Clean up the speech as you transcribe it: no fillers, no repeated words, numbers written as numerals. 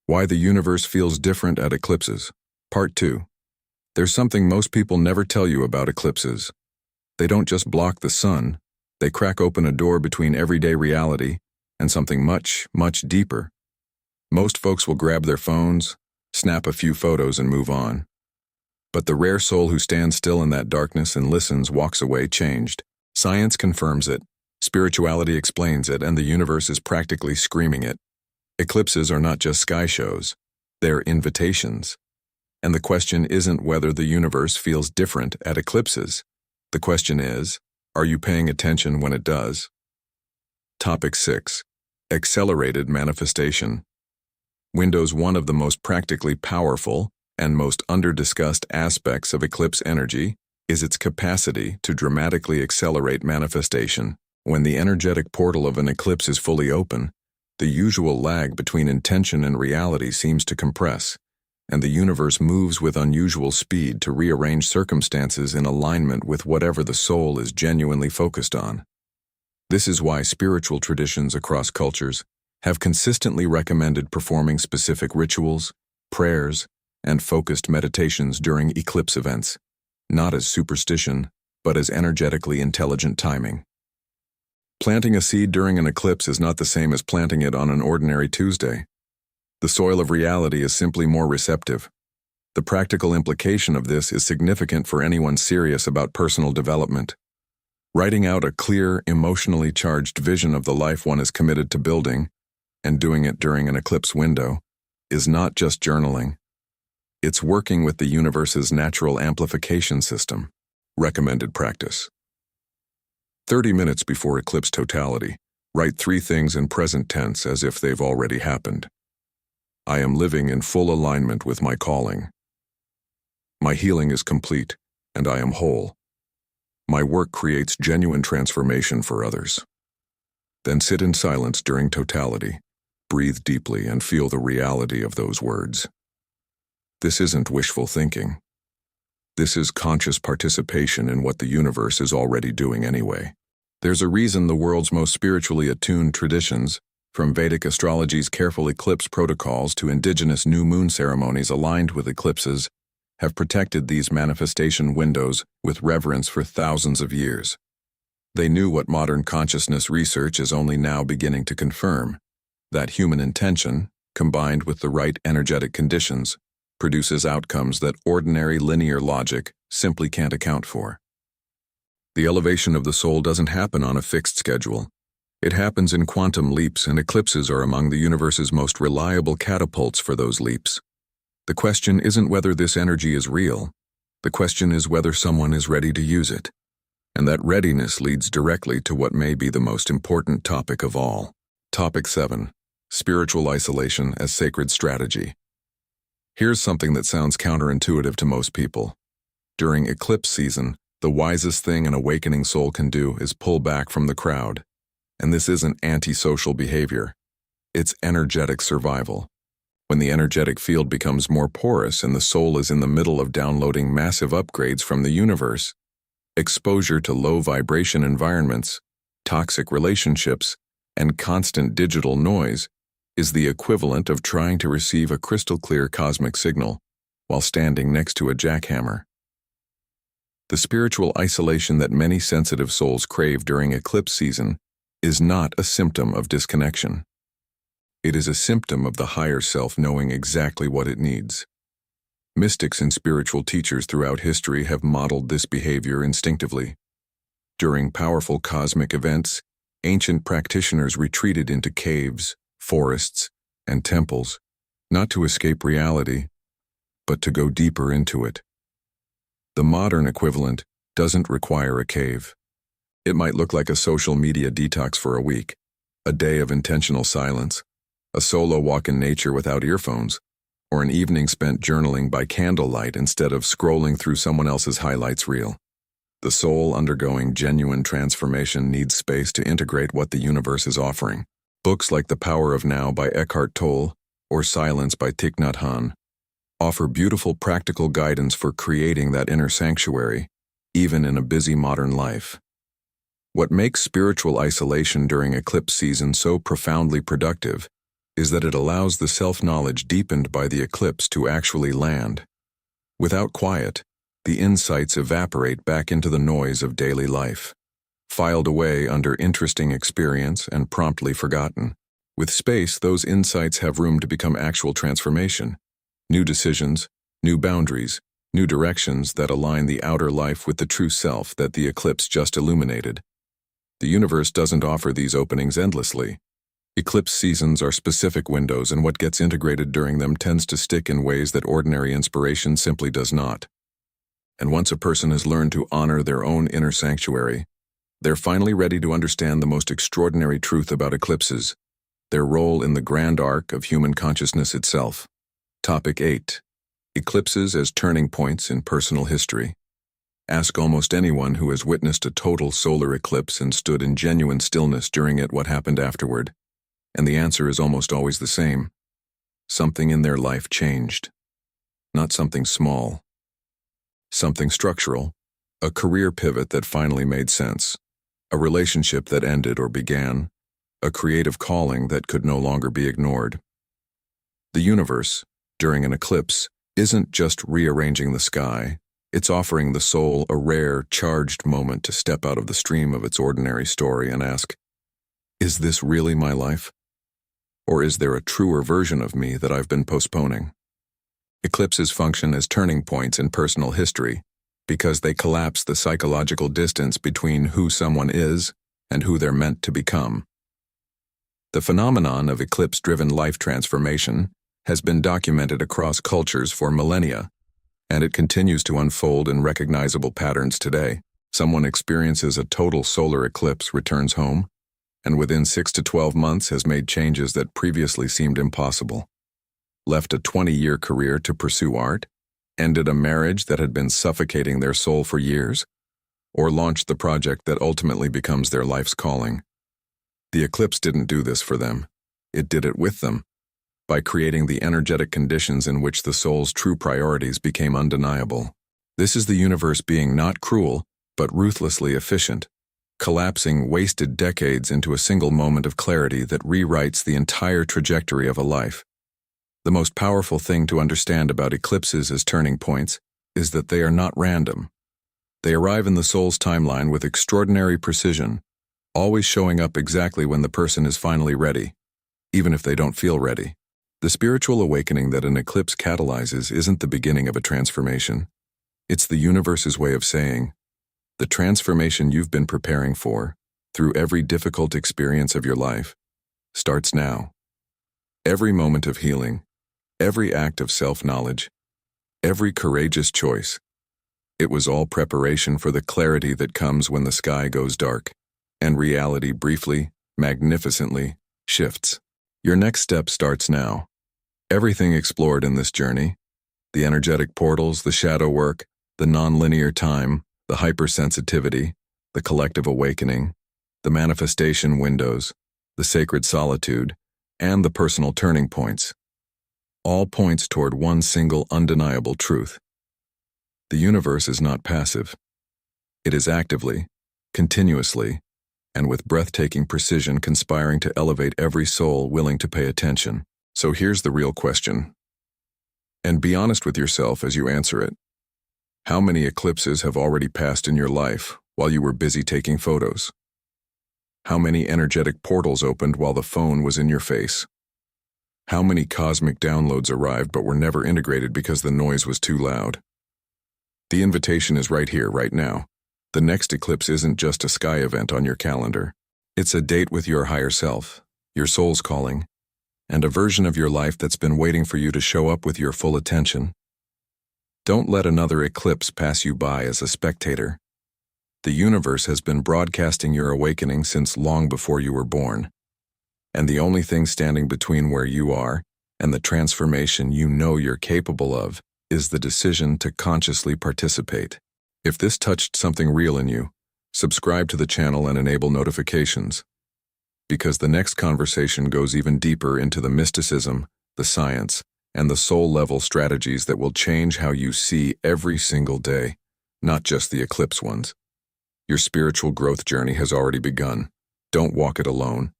Why the universe feels different at eclipses. Part 2. There's something most people never tell you about eclipses. They don't just block the sun, they crack open a door between everyday reality and something much, much deeper. Most folks will grab their phones, snap a few photos and move on. But the rare soul who stands still in that darkness and listens walks away changed. Science confirms it, spirituality explains it, and the universe is practically screaming it. Eclipses are not just sky shows, they're invitations. And the question isn't whether the universe feels different at eclipses. The question is, are you paying attention when it does? Topic 6. Accelerated manifestation. Windows. One of the most practically powerful and most under-discussed aspects of eclipse energy is its capacity to dramatically accelerate manifestation. When the energetic portal of an eclipse is fully open, the usual lag between intention and reality seems to compress, and the universe moves with unusual speed to rearrange circumstances in alignment with whatever the soul is genuinely focused on. This is why spiritual traditions across cultures have consistently recommended performing specific rituals, prayers, and focused meditations during eclipse events, not as superstition, but as energetically intelligent timing. Planting a seed during an eclipse is not the same as planting it on an ordinary Tuesday. The soil of reality is simply more receptive. The practical implication of this is significant for anyone serious about personal development. Writing out a clear, emotionally charged vision of the life one is committed to building, and doing it during an eclipse window, is not just journaling. It's working with the universe's natural amplification system. Recommended practice. 30 minutes before eclipse totality, write 3 things in present tense as if they've already happened. I am living in full alignment with my calling. My healing is complete, and I am whole. My work creates genuine transformation for others. Then sit in silence during totality, breathe deeply, and feel the reality of those words. This isn't wishful thinking. This is conscious participation in what the universe is already doing anyway. There's a reason the world's most spiritually attuned traditions, from Vedic astrology's careful eclipse protocols to indigenous new moon ceremonies aligned with eclipses, have protected these manifestation windows with reverence for thousands of years. They knew what modern consciousness research is only now beginning to confirm, that human intention, combined with the right energetic conditions, produces outcomes that ordinary linear logic simply can't account for. The elevation of the soul doesn't happen on a fixed schedule. It happens in quantum leaps, and eclipses are among the universe's most reliable catapults for those leaps. The question isn't whether this energy is real. The question is whether someone is ready to use it. And that readiness leads directly to what may be the most important topic of all. Topic 7. Spiritual isolation as sacred strategy. Here's something that sounds counterintuitive to most people. During eclipse season, the wisest thing an awakening soul can do is pull back from the crowd. And this isn't antisocial behavior. It's energetic survival. When the energetic field becomes more porous and the soul is in the middle of downloading massive upgrades from the universe, exposure to low vibration environments, toxic relationships, and constant digital noise is the equivalent of trying to receive a crystal clear cosmic signal while standing next to a jackhammer. The spiritual isolation that many sensitive souls crave during eclipse season is not a symptom of disconnection. It is a symptom of the higher self knowing exactly what it needs. Mystics and spiritual teachers throughout history have modeled this behavior instinctively. During powerful cosmic events, ancient practitioners retreated into caves, forests, and temples, not to escape reality, but to go deeper into it. The modern equivalent doesn't require a cave. It might look like a social media detox for a week, a day of intentional silence, a solo walk in nature without earphones, or an evening spent journaling by candlelight instead of scrolling through someone else's highlights reel. The soul undergoing genuine transformation needs space to integrate what the universe is offering. Books like The Power of Now by Eckhart Tolle or Silence by Thich Nhat Hanh offer beautiful practical guidance for creating that inner sanctuary, even in a busy modern life. What makes spiritual isolation during eclipse season so profoundly productive is that it allows the self-knowledge deepened by the eclipse to actually land. Without quiet, the insights evaporate back into the noise of daily life, filed away under interesting experience and promptly forgotten. With space, those insights have room to become actual transformation, new decisions, new boundaries, new directions that align the outer life with the true self that the eclipse just illuminated. The universe doesn't offer these openings endlessly. Eclipse seasons are specific windows, and what gets integrated during them tends to stick in ways that ordinary inspiration simply does not. And once a person has learned to honor their own inner sanctuary, they're finally ready to understand the most extraordinary truth about eclipses, their role in the grand arc of human consciousness itself. Topic 8. Eclipses as turning points in personal history. Ask almost anyone who has witnessed a total solar eclipse and stood in genuine stillness during it what happened afterward, and the answer is almost always the same. Something in their life changed. Not something small. Something structural, a career pivot that finally made sense, a relationship that ended or began, a creative calling that could no longer be ignored. The universe, during an eclipse, isn't just rearranging the sky, it's offering the soul a rare, charged moment to step out of the stream of its ordinary story and ask, is this really my life? Or is there a truer version of me that I've been postponing? Eclipses function as turning points in personal history because they collapse the psychological distance between who someone is and who they're meant to become. The phenomenon of eclipse-driven life transformation has been documented across cultures for millennia, and it continues to unfold in recognizable patterns today. Someone experiences a total solar eclipse, returns home, and within 6 to 12 months has made changes that previously seemed impossible. Left a 20-year career to pursue art, ended a marriage that had been suffocating their soul for years, or launched the project that ultimately becomes their life's calling. The eclipse didn't do this for them. It did it with them, by creating the energetic conditions in which the soul's true priorities became undeniable. This is the universe being not cruel, but ruthlessly efficient, collapsing wasted decades into a single moment of clarity that rewrites the entire trajectory of a life. The most powerful thing to understand about eclipses as turning points is that they are not random. They arrive in the soul's timeline with extraordinary precision, always showing up exactly when the person is finally ready, even if they don't feel ready. The spiritual awakening that an eclipse catalyzes isn't the beginning of a transformation. It's the universe's way of saying, the transformation you've been preparing for, through every difficult experience of your life, starts now. Every moment of healing, every act of self-knowledge, every courageous choice, it was all preparation for the clarity that comes when the sky goes dark, and reality briefly, magnificently, shifts. Your next step starts now. Everything explored in this journey, the energetic portals, the shadow work, the non-linear time, the hypersensitivity, the collective awakening, the manifestation windows, the sacred solitude, and the personal turning points, all points toward one single undeniable truth. The universe is not passive. It is actively, continuously, and with breathtaking precision conspiring to elevate every soul willing to pay attention. So here's the real question. And be honest with yourself as you answer it. How many eclipses have already passed in your life while you were busy taking photos? How many energetic portals opened while the phone was in your face? How many cosmic downloads arrived but were never integrated because the noise was too loud? The invitation is right here, right now. The next eclipse isn't just a sky event on your calendar. It's a date with your higher self, your soul's calling, and a version of your life that's been waiting for you to show up with your full attention. Don't let another eclipse pass you by as a spectator. The universe has been broadcasting your awakening since long before you were born. And the only thing standing between where you are and the transformation you know you're capable of is the decision to consciously participate. If this touched something real in you, subscribe to the channel and enable notifications, because the next conversation goes even deeper into the mysticism, the science, and the soul-level strategies that will change how you see every single day, not just the eclipse ones. Your spiritual growth journey has already begun. Don't walk it alone.